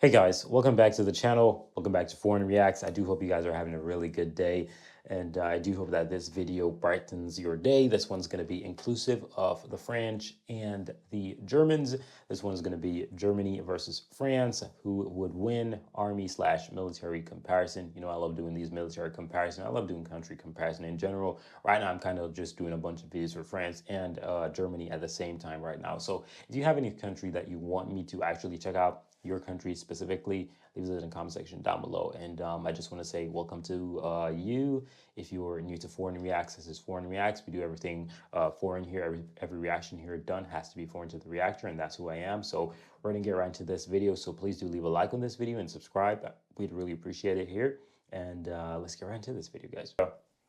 Hey guys, welcome back to the channel. Welcome back to Foreign Reacts. I do hope you guys are having a really good day. And I do hope that this video brightens your day. This one's going to be inclusive of the French and the Germans. This one's going to be Germany versus France. Who would win? Army/military comparison. You know, I love doing these military comparisons. I love doing country comparison in general. Right now, I'm kind of just doing a bunch of videos for France and Germany at the same time right now. So if you have any country that you want me to actually check out, your country specifically, leave it in the comment section down below. And I just want to say welcome to you. If you're new to Foreign Reacts, this is Foreign Reacts. We do everything foreign here. Every reaction here done has to be foreign to the reactor, and that's who I am. So we're gonna get right into this video. So please do leave a like on this video and subscribe. We'd really appreciate it here. And let's get right into this video, guys.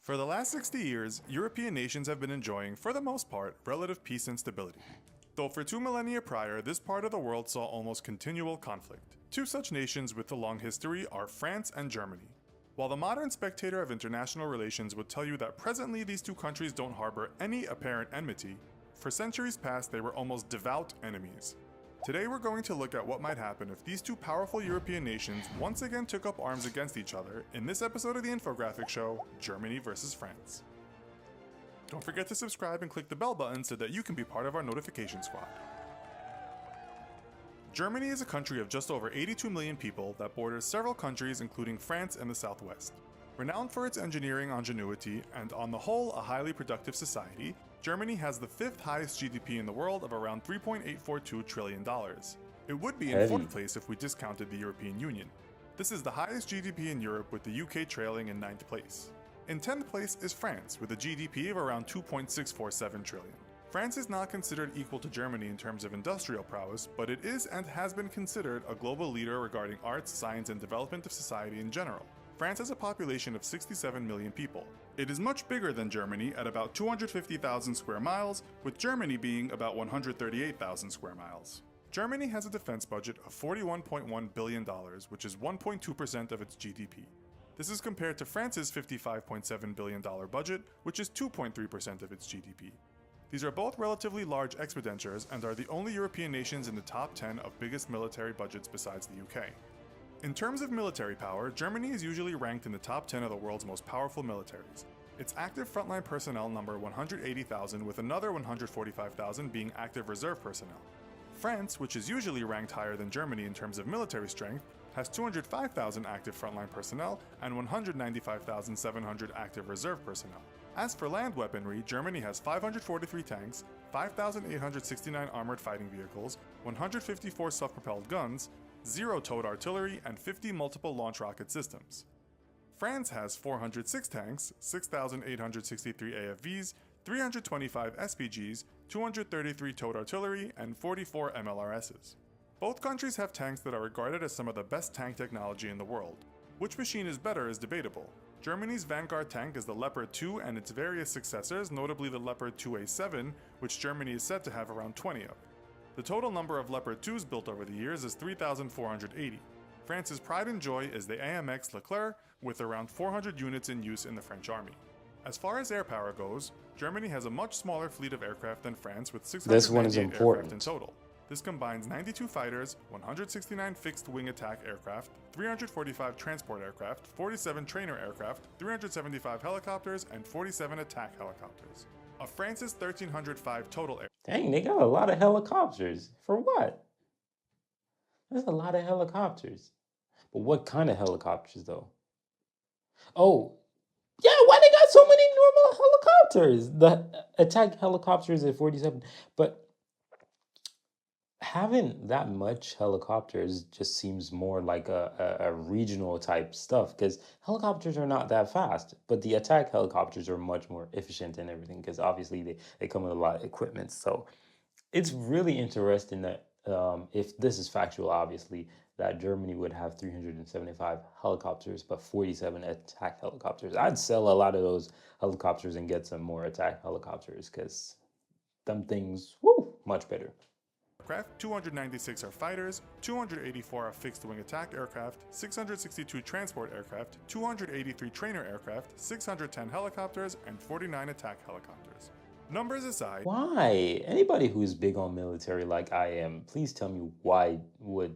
For the last 60 years, European nations have been enjoying, for the most part, relative peace and stability. Though for 2 millennia prior, this part of the world saw almost continual conflict. Two such nations with a long history are France and Germany. While the modern spectator of international relations would tell you that presently these two countries don't harbor any apparent enmity, for centuries past they were almost devout enemies. Today we're going to look at what might happen if these two powerful European nations once again took up arms against each other in this episode of the infographic show, Germany versus France. Don't forget to subscribe and click the bell button so that you can be part of our notification squad. Germany is a country of just over 82 million people that borders several countries including France and the Southwest. Renowned for its engineering ingenuity and on the whole a highly productive society, Germany has the 5th highest GDP in the world of around $3.842 trillion. It would be in 4th place if we discounted the European Union. This is the highest GDP in Europe with the UK trailing in 9th place. In 10th place is France with a GDP of around $2.647 trillion. France is not considered equal to Germany in terms of industrial prowess, but it is and has been considered a global leader regarding arts, science, and development of society in general. France has a population of 67 million people. It is much bigger than Germany at about 250,000 square miles, with Germany being about 138,000 square miles. Germany has a defense budget of $41.1 billion, which is 1.2% of its GDP. This is compared to France's $55.7 billion budget, which is 2.3% of its GDP. These are both relatively large expenditures and are the only European nations in the top 10 of biggest military budgets besides the UK. In terms of military power, Germany is usually ranked in the top 10 of the world's most powerful militaries. Its active frontline personnel number 180,000, with another 145,000 being active reserve personnel. France, which is usually ranked higher than Germany in terms of military strength, has 205,000 active frontline personnel and 195,700 active reserve personnel. As for land weaponry, Germany has 543 tanks, 5,869 armored fighting vehicles, 154 self-propelled guns, 0 towed artillery, and 50 multiple launch rocket systems. France has 406 tanks, 6,863 AFVs, 325 SPGs, 233 towed artillery, and 44 MLRSs. Both countries have tanks that are regarded as some of the best tank technology in the world. Which machine is better is debatable. Germany's Vanguard tank is the Leopard 2 and its various successors, notably the Leopard 2A7, which Germany is said to have around 20 of. The total number of Leopard 2s built over the years is 3,480. France's pride and joy is the AMX Leclerc, with around 400 units in use in the French army. As far as air power goes, Germany has a much smaller fleet of aircraft than France with 698 aircraft in total. This combines 92 fighters, 169 fixed-wing attack aircraft, 345 transport aircraft, 47 trainer aircraft, 375 helicopters, and 47 attack helicopters. Of France's 1,305 total air. Dang, they got a lot of helicopters. For what? That's a lot of helicopters. But what kind of helicopters, though? Oh, yeah, why they got so many normal helicopters? The attack helicopters at 47, but having that much helicopters just seems more like a regional type stuff, because helicopters are not that fast, but the attack helicopters are much more efficient and everything, because obviously they come with a lot of equipment. So it's really interesting that if this is factual, obviously, that Germany would have 375 helicopters, but 47 attack helicopters. I'd sell a lot of those helicopters and get some more attack helicopters, because them things, woo, much better. 296 are fighters, 284 are fixed-wing attack aircraft, 662 transport aircraft, 283 trainer aircraft, 610 helicopters, and 49 attack helicopters. Numbers aside... Why? Anybody who's big on military like I am, please tell me why would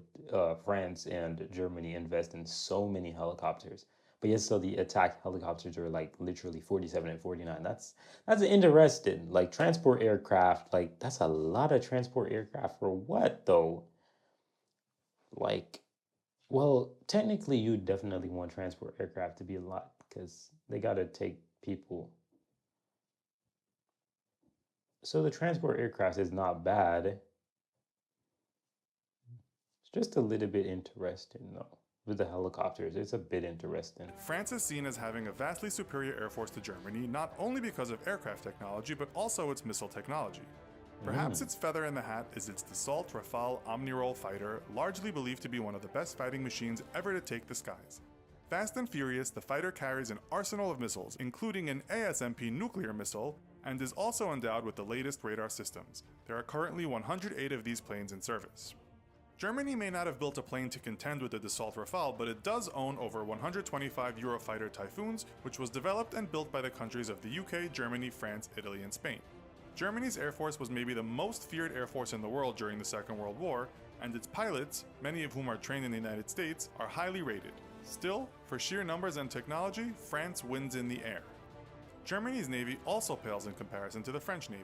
France and Germany invest in so many helicopters. But yet still the attack helicopters are like literally 47 and 49. That's interesting. Like transport aircraft, like that's a lot of transport aircraft for what though? Like, well, technically you definitely want transport aircraft to be a lot because they gotta take people. So the transport aircraft is not bad. It's just a little bit interesting though. With the helicopters, it's a bit interesting. France is seen as having a vastly superior air force to Germany, not only because of aircraft technology, but also its missile technology. Perhaps its feather in the hat is its Dassault Rafale Omnirole fighter, largely believed to be one of the best fighting machines ever to take the skies. Fast and furious, the fighter carries an arsenal of missiles, including an ASMP nuclear missile, and is also endowed with the latest radar systems. There are currently 108 of these planes in service. Germany may not have built a plane to contend with the Dassault Rafale, but it does own over 125 Eurofighter Typhoons, which was developed and built by the countries of the UK, Germany, France, Italy, and Spain. Germany's air force was maybe the most feared air force in the world during the Second World War, and its pilots, many of whom are trained in the United States, are highly rated. Still, for sheer numbers and technology, France wins in the air. Germany's navy also pales in comparison to the French navy.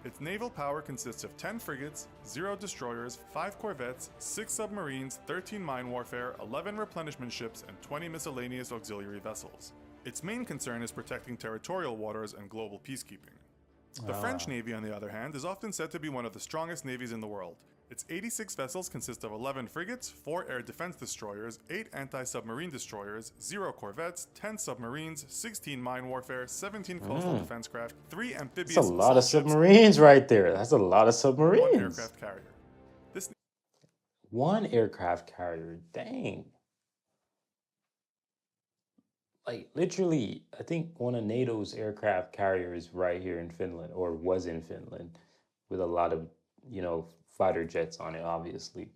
Its naval power consists of 10 frigates, 0 destroyers, 5 corvettes, 6 submarines, 13 mine warfare, 11 replenishment ships, and 20 miscellaneous auxiliary vessels. Its main concern is protecting territorial waters and global peacekeeping. The French Navy, on the other hand, is often said to be one of the strongest navies in the world. Its 86 vessels consist of 11 frigates, 4 air defense destroyers, 8 anti-submarine destroyers, 0 corvettes, 10 submarines, 16 mine warfare, 17 coastal defense craft, 3 amphibious That's a lot of assault ships, submarines right there. That's a lot of and 1 submarines. aircraft carrier. This One aircraft carrier. Dang. Like literally, I think one of NATO's aircraft carriers right here in Finland, or was in Finland, with a lot of, fighter jets on it, obviously.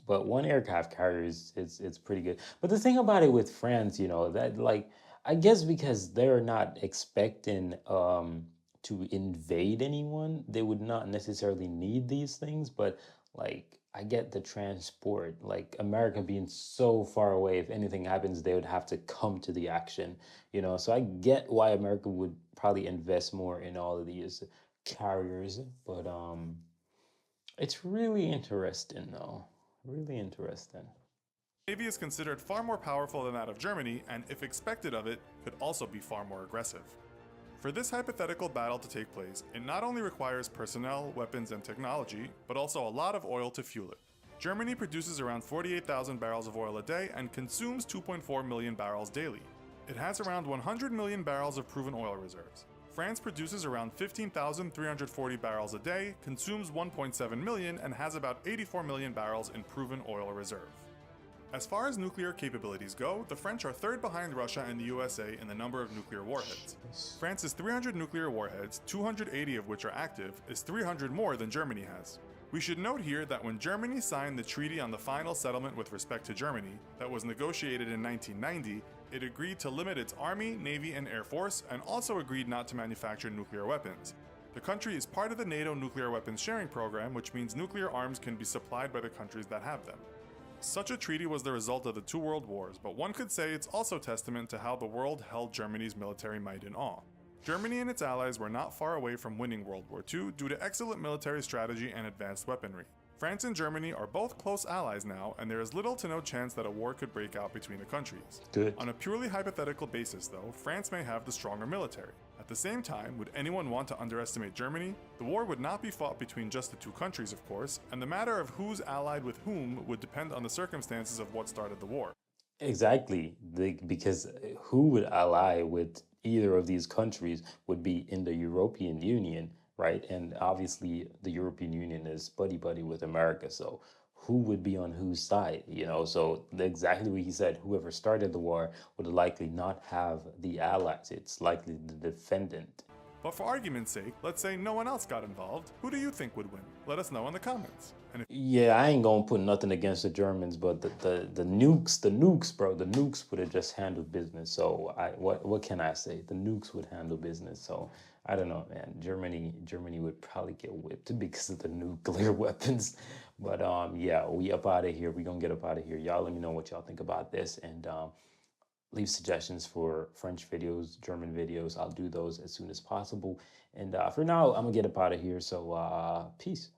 But one aircraft carrier is it's pretty good. But the thing about it with France, that like I guess because they're not expecting to invade anyone, they would not necessarily need these things, but like I get the transport, like America being so far away, if anything happens, they would have to come to the action. So I get why America would probably invest more in all of these carriers, but it's really interesting though. Really interesting. navy is considered far more powerful than that of Germany, and if expected of it, could also be far more aggressive. For this hypothetical battle to take place, it not only requires personnel, weapons, and technology, but also a lot of oil to fuel it. Germany produces around 48,000 barrels of oil a day and consumes 2.4 million barrels daily. It has around 100 million barrels of proven oil reserves. France produces around 15,340 barrels a day, consumes 1.7 million, and has about 84 million barrels in proven oil reserve. As far as nuclear capabilities go, the French are third behind Russia and the USA in the number of nuclear warheads. France's 300 nuclear warheads, 280 of which are active, is 300 more than Germany has. We should note here that when Germany signed the Treaty on the Final Settlement with respect to Germany, that was negotiated in 1990, it agreed to limit its army, navy, and air force, and also agreed not to manufacture nuclear weapons. The country is part of the NATO nuclear weapons sharing program, which means nuclear arms can be supplied by the countries that have them. Such a treaty was the result of the two world wars, but one could say it's also testament to how the world held Germany's military might in awe. Germany and its allies were not far away from winning World War II due to excellent military strategy and advanced weaponry. France and Germany are both close allies now, and there is little to no chance that a war could break out between the countries. Good. On a purely hypothetical basis, though, France may have the stronger military. At the same time, would anyone want to underestimate Germany? The war would not be fought between just the two countries, of course, and the matter of who's allied with whom would depend on the circumstances of what started the war. Exactly. Because who would ally with either of these countries would be in the European Union, right? And obviously, the European Union is buddy buddy with America. So who would be on whose side? So exactly what he said, whoever started the war would likely not have the allies. It's likely the defendant. But for argument's sake, let's say no one else got involved. Who do you think would win? Let us know in the comments. And if Yeah, I ain't gonna put nothing against the Germans, but the nukes, bro, the nukes would have just handled business. So what can I say? The nukes would handle business. So I don't know, man. Germany would probably get whipped because of the nuclear weapons. But yeah, we up out of here. We gonna get up out of here. Y'all let me know what y'all think about this, and leave suggestions for French videos, German videos. I'll do those as soon as possible. And for now, I'm gonna get up out of here. So peace.